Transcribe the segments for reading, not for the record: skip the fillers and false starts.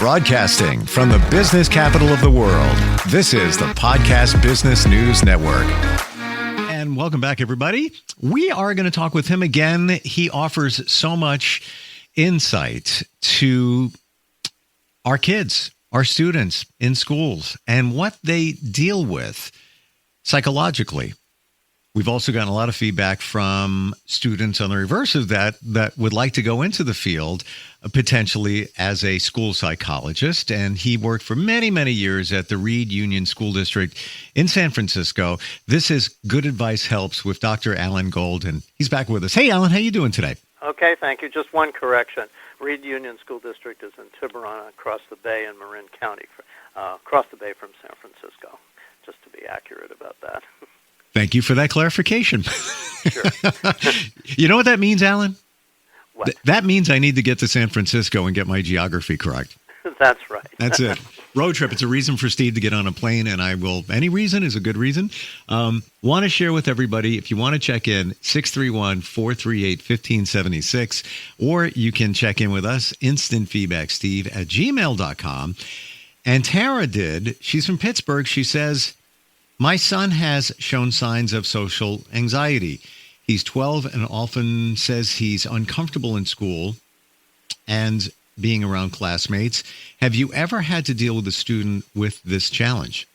Broadcasting from the business capital of the world, this is the Podcast Business News Network. And welcome back, everybody. We are going to talk with him again. He offers so much insight to our kids, our students in schools, and what they deal with psychologically. We've also gotten a lot of feedback from students on the reverse of that would like to go into the field potentially as a school psychologist. And he worked for many, many years at the Reed Union School District in San Francisco. This is Good Advice Helps with Dr. Allan Gold, and he's back with us. Hey, Allan, how you doing today? Okay, thank you. Just one correction. Reed Union School District is in Tiburon, across the bay in Marin County, across the bay from San Francisco, just to be accurate about that. Thank you for that clarification. Sure. You know what that means, Allan? What? That means I need to get to San Francisco and get my geography correct. That's right. That's it. Road trip. It's a reason for Steve to get on a plane, and I will. Any reason is a good reason. Want to share with everybody, if you want to check in, 631-438-1576, or you can check in with us, instantfeedbacksteve@gmail.com. And Tara did. She's from Pittsburgh. She says, my son has shown signs of social anxiety. He's 12 and often says he's uncomfortable in school and being around classmates. Have you ever had to deal with a student with this challenge?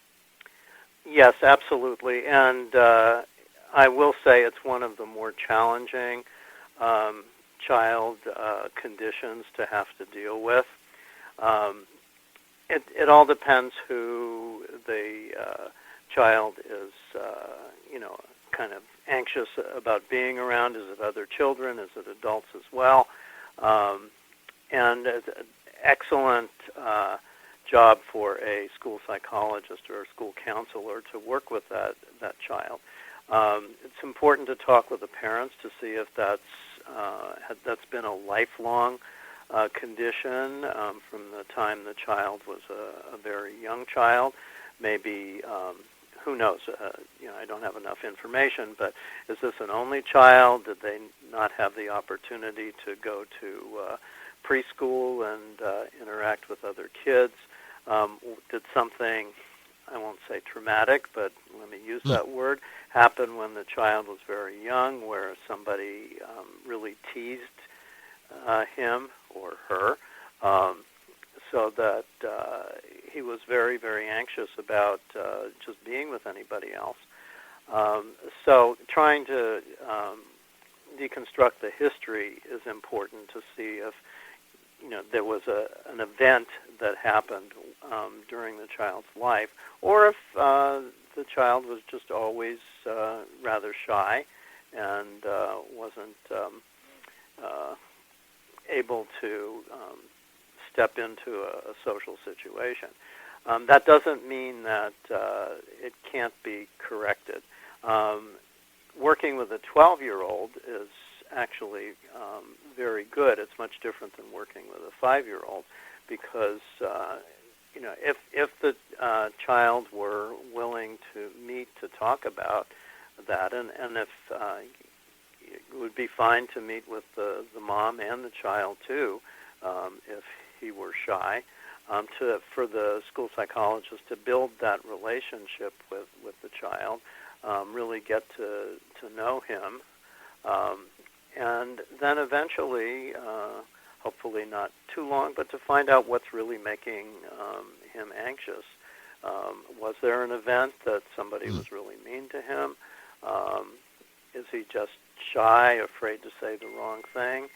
Yes, absolutely. And I will say it's one of the more challenging child conditions to have to deal with. It all depends who the child is, kind of anxious about being around. Is it other children? Is it adults as well? And it's an excellent job for a school psychologist or a school counselor to work with that child. It's important to talk with the parents to see if that's been a lifelong condition from the time the child was a very young child. Maybe, who knows, I don't have enough information, but is this an only child? Did they not have the opportunity to go to preschool and interact with other kids? Did something, I won't say traumatic, but let me use that word, happen when the child was very young, where somebody really teased him or her, so that he was very, very anxious about just being with anybody else. So trying to deconstruct the history is important to see if there was an event that happened during the child's life, or if the child was just always rather shy and wasn't able to step into a social situation. That doesn't mean that it can't be corrected. Working with a 12-year-old is actually very good. It's much different than working with a 5-year-old because, if the child were willing to meet to talk about that, and if it would be fine to meet with the mom and the child too, if he were shy, for the school psychologist to build that relationship with the child, really get to know him, and then eventually, hopefully not too long, but to find out what's really making him anxious. Was there an event that somebody was really mean to him? Is he just shy, afraid to say the wrong thing?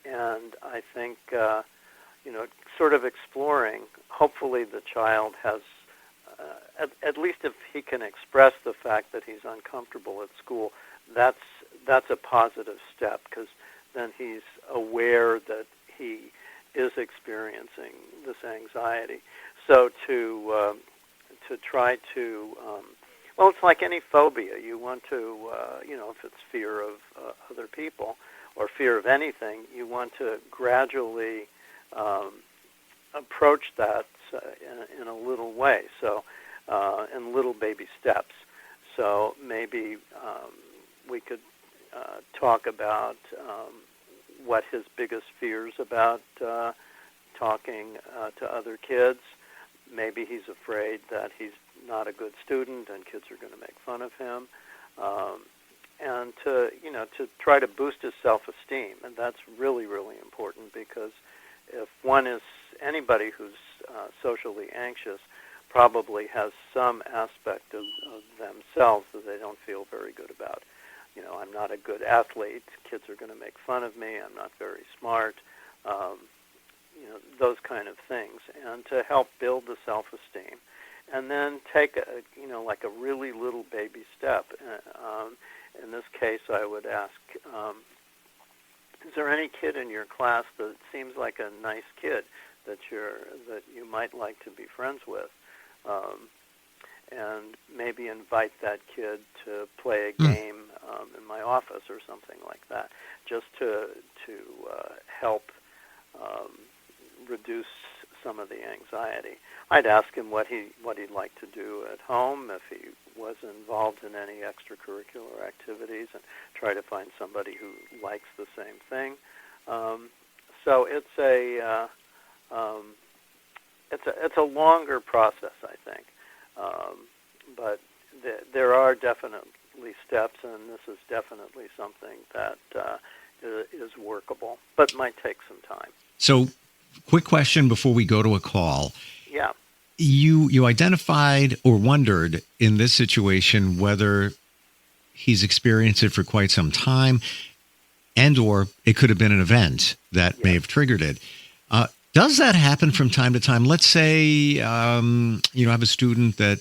And I think, sort of exploring, hopefully the child has, at least if he can express the fact that he's uncomfortable at school, that's a positive step, because then he's aware that he is experiencing this anxiety. So to try to, it's like any phobia. You want to, if it's fear of other people or fear of anything, you want to gradually approach that in a little way, so in little baby steps. So maybe we could talk about what his biggest fears about talking to other kids. Maybe he's afraid that he's not a good student and kids are going to make fun of him. And to try to boost his self-esteem. And that's really, really important, because if anybody who's socially anxious probably has some aspect of themselves that they don't feel very good about. I'm not a good athlete. Kids are going to make fun of me. I'm not very smart. Those kind of things. And to help build the self-esteem. And then take like a really little baby step. In this case, I would ask, is there any kid in your class that seems like a nice kid that you might like to be friends with? And maybe invite that kid to play a game in my office or something like that, just to help reduce some of the anxiety. I'd ask him what he'd like to do at home, if he was involved in any extracurricular activities, and try to find somebody who likes the same thing. So it's a longer process, I think. But there are definitely steps, and this is definitely something that is workable, but might take some time. So, quick question before we go to a call. Yeah. You identified or wondered in this situation whether he's experienced it for quite some time, and or it could have been an event that may have triggered it. Does that happen from time to time? Let's say you have a student that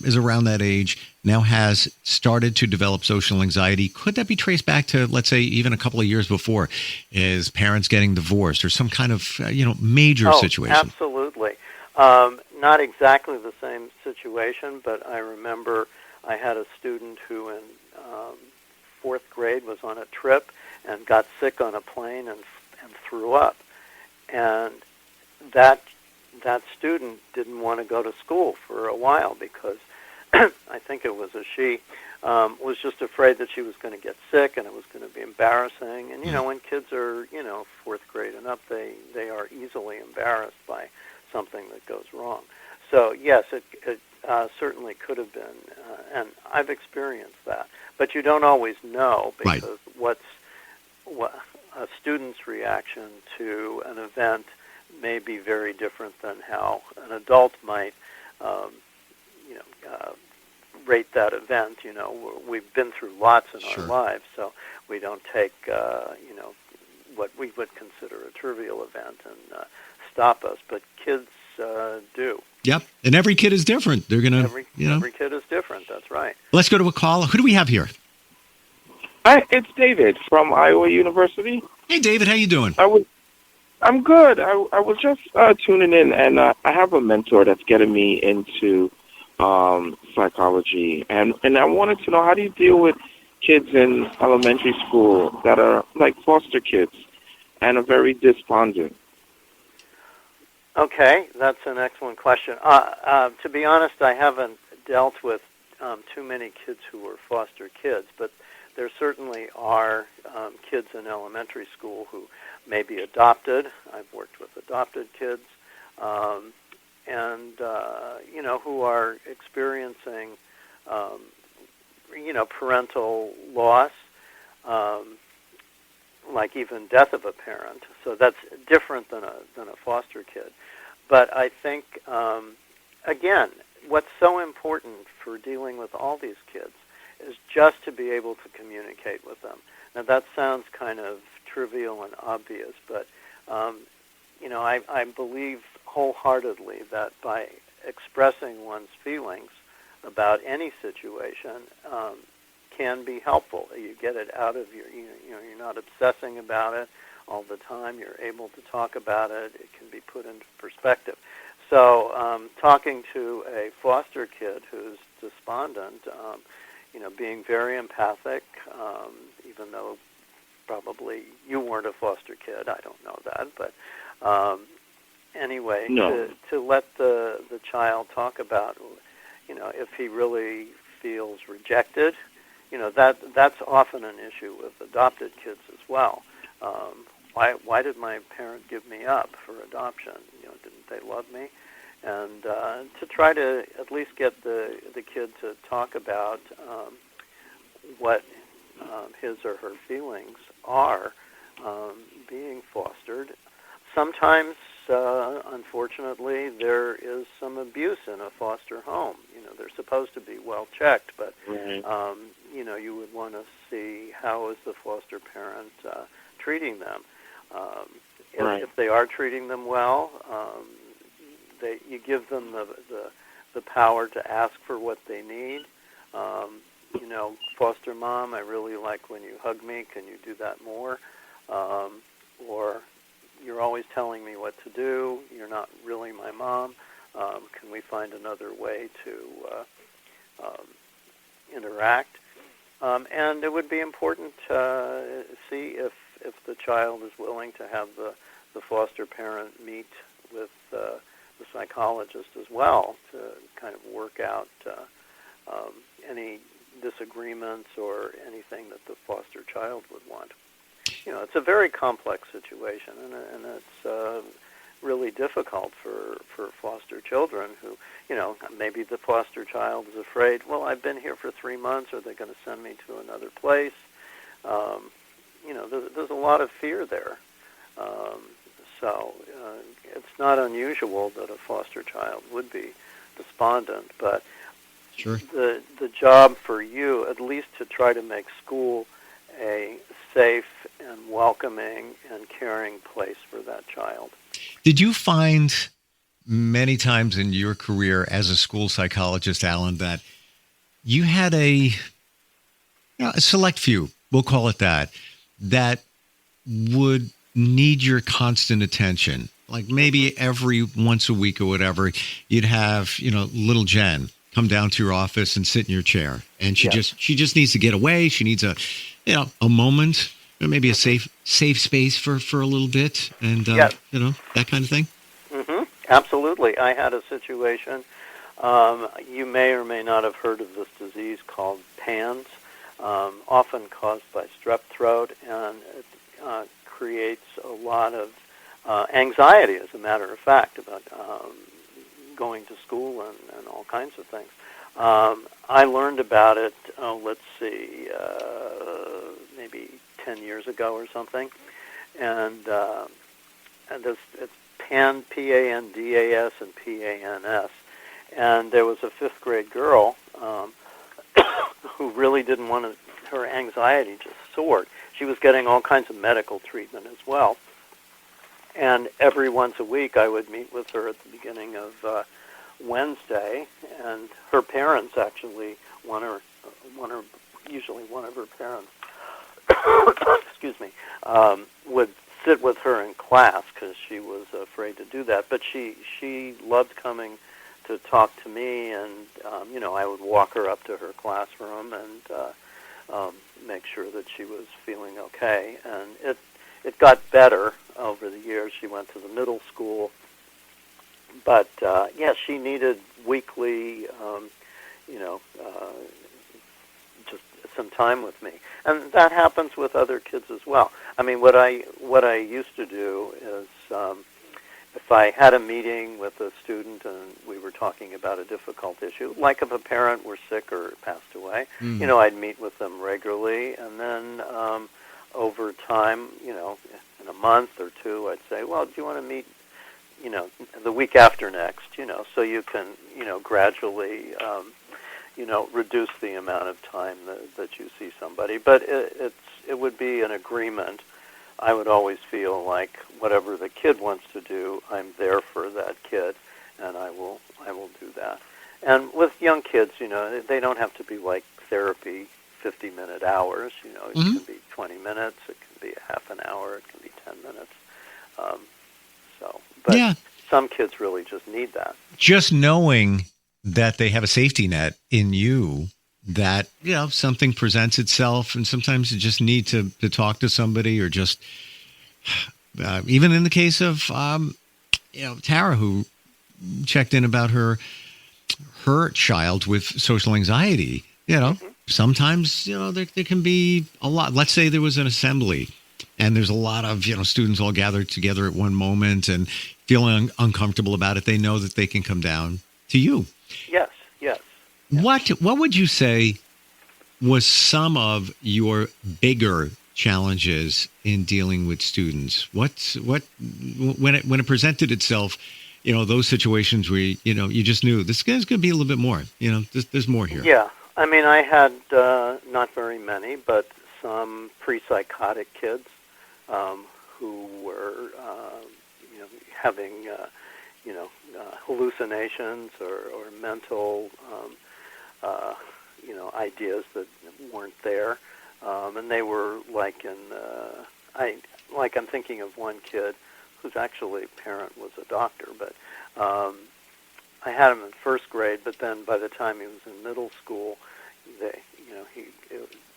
is around that age, now has started to develop social anxiety. Could that be traced back to, let's say, even a couple of years before, his parents getting divorced or some kind of major situation? Absolutely. Not exactly the same situation, but I remember I had a student who in fourth grade was on a trip and got sick on a plane and threw up. And that student didn't want to go to school for a while because I think it was a she, was just afraid that she was going to get sick and it was going to be embarrassing. And, when kids are, fourth grade and up, they are easily embarrassed by something that goes wrong. So, yes, it certainly could have been, and I've experienced that. But you don't always know, because what a student's reaction to an event may be very different than how an adult might, rate that event. We've been through lots in our lives, so we don't take, what we would consider a trivial event and stop us. But kids do. Yep, and every kid is different. They're going to, Every kid is different, that's right. Let's go to a call. Who do we have here? Hi, it's David from Iowa University. Hey, David, how you doing? I'm good. I was just tuning in, and I have a mentor that's getting me into psychology, and I wanted to know, how do you deal with kids in elementary school that are like foster kids and are very despondent? Okay, that's an excellent question. To be honest, I haven't dealt with too many kids who were foster kids, but there certainly are kids in elementary school who may be adopted. I've worked with adopted kids, and who are experiencing, parental loss, like even death of a parent. So that's different than a foster kid. But I think, again, what's so important for dealing with all these kids is just to be able to communicate with them. Now, that sounds kind of trivial and obvious, but, I believe wholeheartedly that by expressing one's feelings about any situation can be helpful. You get it out of you're not obsessing about it all the time. You're able to talk about it. It can be put into perspective. So talking to a foster kid who's despondent, being very empathic, even though probably you weren't a foster kid, I don't know that, but anyway, no. to let the child talk about, if he really feels rejected, that's often an issue with adopted kids as well. why did my parent give me up for adoption? Didn't they love me? And to try to at least get the kid to talk about what his or her feelings are being fostered. Sometimes, unfortunately, there is some abuse in a foster home. They're supposed to be well checked, but Right. you would want to see how is the foster parent treating them. Right. If they are treating them well, you give them the power to ask for what they need. Foster mom, I really like when you hug me. Can you do that more? Or you're always telling me what to do. You're not really my mom. Can we find another way to interact? And it would be important to see if the child is willing to have the foster parent meet with the psychologist as well to kind of work out any disagreements or anything that the foster child would want. It's a very complex situation, and it's really difficult for foster children who, maybe the foster child is afraid, well, I've been here for 3 months, are they going to send me to another place? There's a lot of fear there. So it's not unusual that a foster child would be despondent, but Sure. the job for you, at least to try to make school a safe and welcoming and caring place for that child. Did you find many times in your career as a school psychologist, Allan, that you had a select few, we'll call it that would need your constant attention? Like maybe every once a week or whatever, you'd have, little Jen come down to your office and sit in your chair, and she just needs to get away. She needs a moment, maybe a safe space for a little bit, and that kind of thing. Mm-hmm. Absolutely. I had a situation. You may or may not have heard of this disease called PANS, often caused by strep throat, and it creates a lot of anxiety, as a matter of fact, about going to school and all kinds of things. I learned about it, maybe 10 years ago or something, and it's PAN, PANDAS, and PANS. And there was a 5th grade girl who really didn't want her anxiety just soared. She was getting all kinds of medical treatment as well. And every once a week I would meet with her at the beginning of Wednesday, and her parents actually, usually one of her parents, excuse me, would sit with her in class because she was afraid to do that. But she loved coming to talk to me, and I would walk her up to her classroom and make sure that she was feeling okay. And it got better over the years. She went to the middle school, but she needed weekly, just some time with me, and that happens with other kids as well. I mean, what I used to do is, if I had a meeting with a student and we were talking about a difficult issue, like if a parent were sick or passed away, I'd meet with them regularly, and then over time, in a month or two, I'd say, well, do you want to meet, the week after next, so you can, gradually, reduce the amount of time that you see somebody. But it would be an agreement. I would always feel like whatever the kid wants to do, I'm there for that kid, and I will do that. And with young kids, they don't have to be like therapy 50-minute hours. It can be 20 minutes, it can be half an hour, it can be 10 minutes. But some kids really just need that. Just knowing that they have a safety net in you, that, something presents itself, and sometimes you just need to talk to somebody, or just, even in the case of, Tara, who checked in about her child with social anxiety, sometimes, there can be a lot. Let's say there was an assembly and there's a lot of students all gathered together at one moment and feeling uncomfortable about it, they know that they can come down to you. Yes, yes. What would you say was some of your bigger challenges in dealing with students? What when it presented itself, those situations where you just knew this guy's going to be a little bit more. There's more here. Yeah, I mean, I had not very many, but some pre-psychotic kids who were, having, hallucinations or mental, ideas that weren't there, and they were like I'm thinking of one kid whose actually parent was a doctor, but I had him in first grade, but then by the time he was in middle school,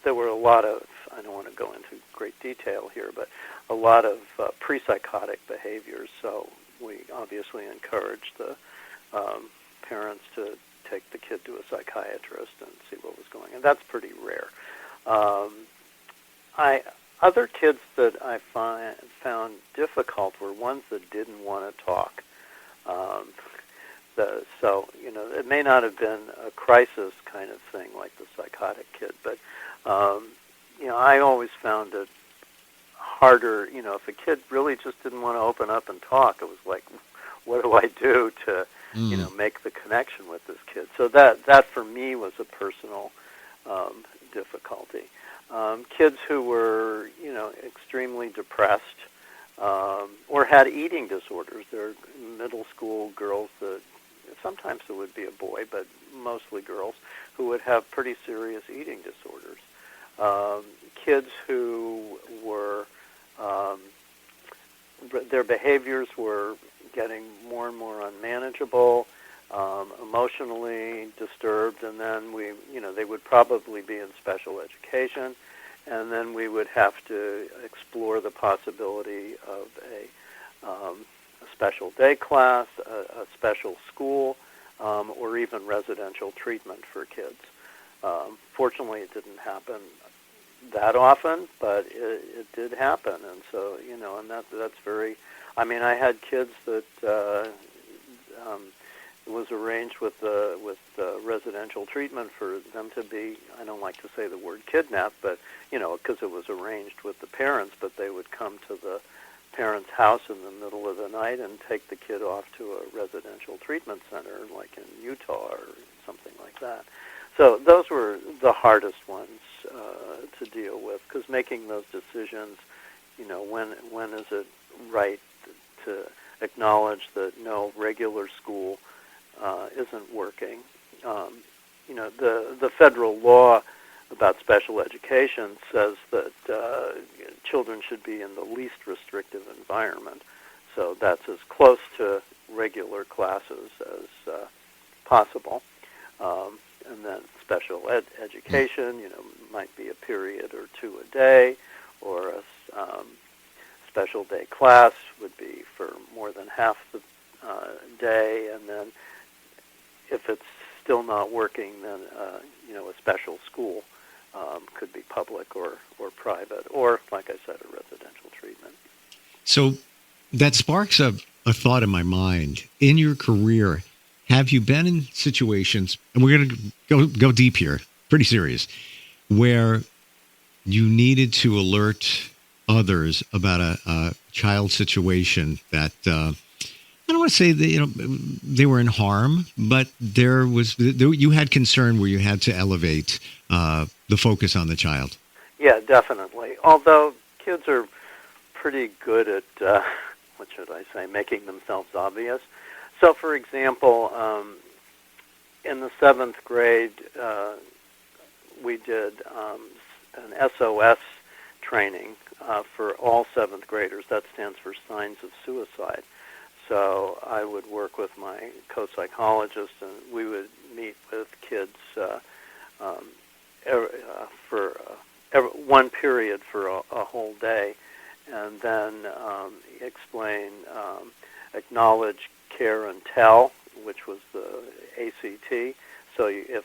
there were a lot of, I don't want to go into great detail here, but a lot of pre-psychotic behaviors. So we obviously encouraged the parents to take the kid to a psychiatrist and see what was going on. That's pretty rare. Other kids that I found difficult were ones that didn't want to talk. It may not have been a crisis kind of thing like the psychotic kid, but I always found it harder. If a kid really just didn't want to open up and talk, it was like, what do I do to make the connection with this kid? So that for me was a personal difficulty. Kids who were extremely depressed or had eating disorders. There are middle school girls that sometimes it would be a boy, but mostly girls who would have pretty serious eating disorders. Kids who were their behaviors were getting more and more unmanageable, emotionally disturbed, and then they would probably be in special education, and then we would have to explore the possibility of a special day class, a special school, or even residential treatment for kids. Fortunately, it didn't happen that often, but it did happen, and so and that's very. I mean, I had kids that it was arranged with residential treatment for them to be. I don't like to say the word kidnapped, but because it was arranged with the parents, but they would come to the parents' house in the middle of the night and take the kid off to a residential treatment center, like in Utah or something like that. So those were the hardest ones to deal with, because making those decisions, when is it right to acknowledge that no, regular school isn't working. The federal law about special education says that children should be in the least restrictive environment. So that's as close to regular classes as possible. And then special education, might be a period or two a day, or a special day class would be for more than half the day, and then if it's still not working, then a special school could be public or private, or, like I said, a residential treatment. So that sparks a thought in my mind. In your career, have you been in situations, and we're going to go deep here, pretty serious, where you needed to alert others about a child situation that I don't want to say that they were in harm, but you had concern where you had to elevate the focus on the child. Yeah, definitely. Although kids are pretty good at what should I say, making themselves obvious. So, for example, in the 7th grade, we did an SOS training for all 7th graders. That stands for Signs of Suicide. So I would work with my co-psychologist, and we would meet with kids for one period for a whole day, and then explain, acknowledge, care, and tell, which was the ACT. So if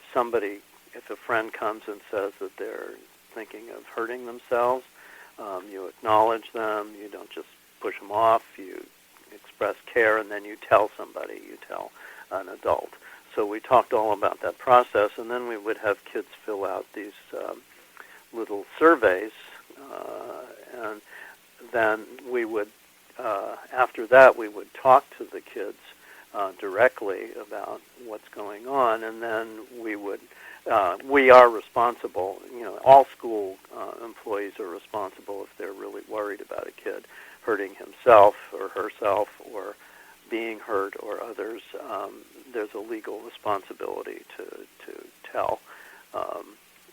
a friend comes and says that they're thinking of hurting themselves, You acknowledge them. You don't just push them off. You express care, and then you tell somebody. You tell an adult. So we talked all about that process, and then we would have kids fill out these little surveys, and then we would, after that, we would talk to the kids directly about what's going on, and then we are responsible. All school employees are responsible if they're really worried about a kid hurting himself or herself or being hurt or others. There's a legal responsibility to tell.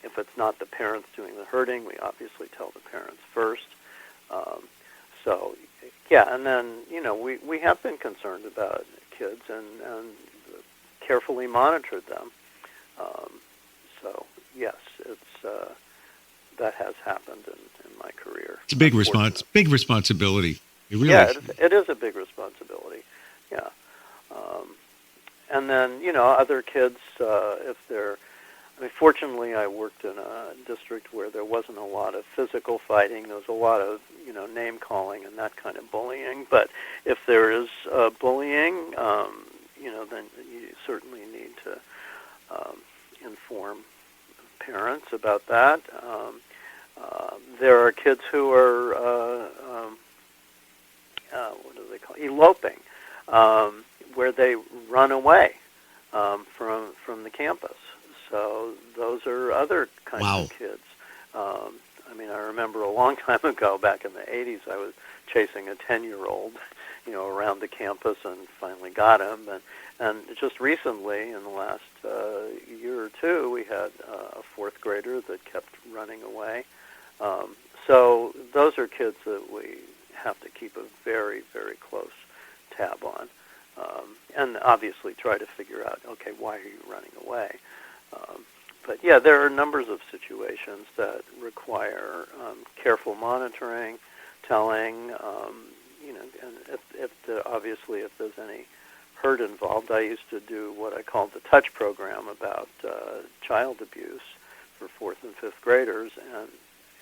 If it's not the parents doing the hurting, we obviously tell the parents first. And then, we have been concerned about kids and carefully monitored them. Yes, it's that has happened in my career. It's a big responsibility. It really it is a big responsibility. Yeah. And then, other kids, if they're, fortunately I worked in a district where there wasn't a lot of physical fighting. There was a lot of, name calling and that kind of bullying. But if there is bullying, then you certainly need to inform parents about that. There are kids who are, what do they call it? Eloping, where they run away from the campus. So those are other kinds of kids. I remember a long time ago, back in the 80s, I was chasing a 10-year-old, around the campus and finally got him. And just recently, in the last year or two, we had a fourth grader that kept running away. So those are kids that we have to keep a very, very close tab on. And obviously try to figure out, okay, why are you running away? But yeah, there are numbers of situations that require careful monitoring, telling, and obviously if there's any hurt involved. I used to do what I called the touch program about child abuse for 4th and 5th graders, and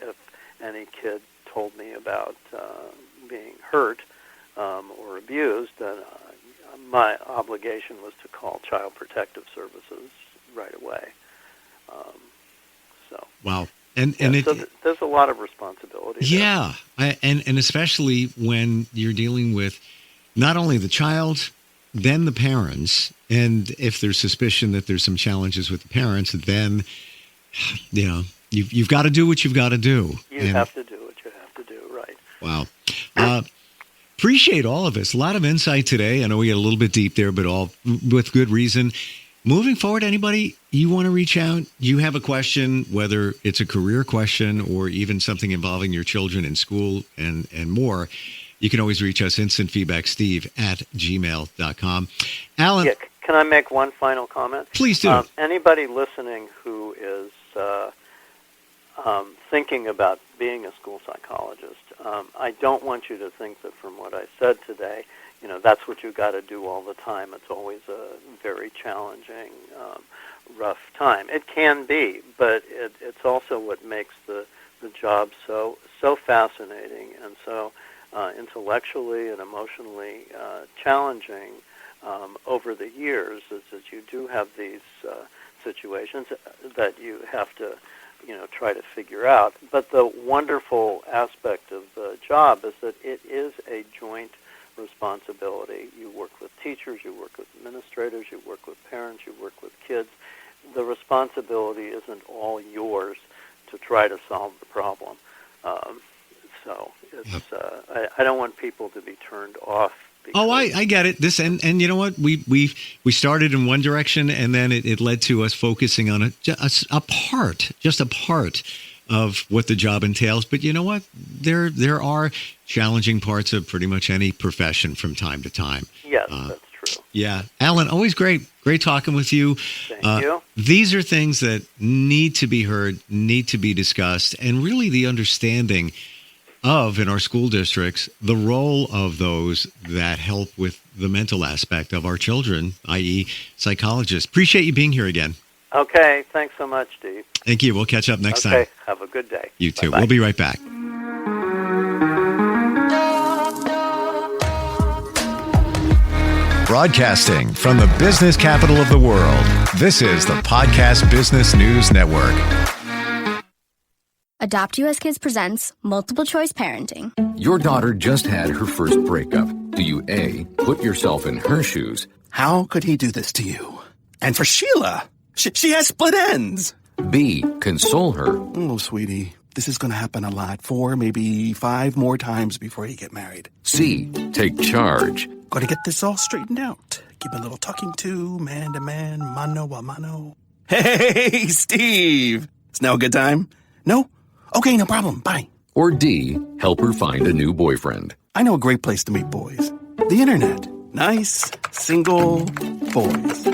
if any kid told me about being hurt or abused, then my obligation was to call Child Protective Services right away. Wow. So there's a lot of responsibility. Yeah, and especially when you're dealing with not only the child, then the parents, and if there's suspicion that there's some challenges with the parents, then you've got to do what you've got to do. You have to do what you have to do, right? Wow. Appreciate all of this. A lot of insight today. I know we get a little bit deep there, but all with good reason. Moving forward, anybody you want to reach out, you have a question, whether it's a career question or even something involving your children in school and more, you can always reach us, instantfeedbacksteve@gmail.com. Allan. Yeah, can I make one final comment? Please do. Anybody listening who is thinking about being a school psychologist, I don't want you to think that from what I said today, that's what you got to do all the time. It's always a very challenging, rough time. It can be, but it's also what makes the job so fascinating and so intellectually and emotionally challenging over the years, is that you do have these situations that you have to try to figure out. But the wonderful aspect of the job is that it is a joint responsibility. You work with teachers, you work with administrators, you work with parents, you work with kids. The responsibility isn't all yours to try to solve the problem. So it's I don't want people to be turned off. Oh, I get it. This and you know what, we started in one direction, and then it led to us focusing on just a part of what the job entails. But you know what, there are challenging parts of pretty much any profession from time to time. Yes, that's true. Yeah, Allan, always great talking with you. Thank you. These are things that need to be heard, need to be discussed, and really the understanding of, in our school districts, the role of those that help with the mental aspect of our children, i.e. psychologists. Appreciate you being here again. Okay, thanks so much, Steve. Thank you. We'll catch up next time. Okay, have a good day. You too. Bye-bye. We'll be right back. Broadcasting from the business capital of the world, this is the Podcast Business News Network. Adopt US Kids presents Multiple Choice Parenting. Your daughter just had her first breakup. Do you A, put yourself in her shoes? How could he do this to you? And for Sheila, she has split ends. B, console her? Oh, sweetie, this is going to happen a lot. 4, maybe 5 more times before you get married. C, take charge? Got to get this all straightened out. Give a little talking to, man to man, mano a mano. Hey, Steve! It's now a good time? No? Okay, no problem. Bye. Or D, help her find a new boyfriend? I know a great place to meet boys. The internet. Nice, single boys.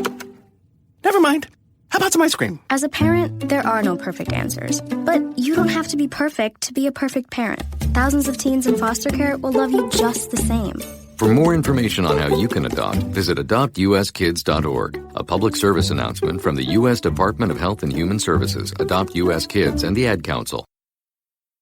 Never mind. How about some ice cream? As a parent, there are no perfect answers. But you don't have to be perfect to be a perfect parent. Thousands of teens in foster care will love you just the same. For more information on how you can adopt, visit adoptuskids.org. A public service announcement from the U.S. Department of Health and Human Services, Adopt U.S. Kids, and the Ad Council.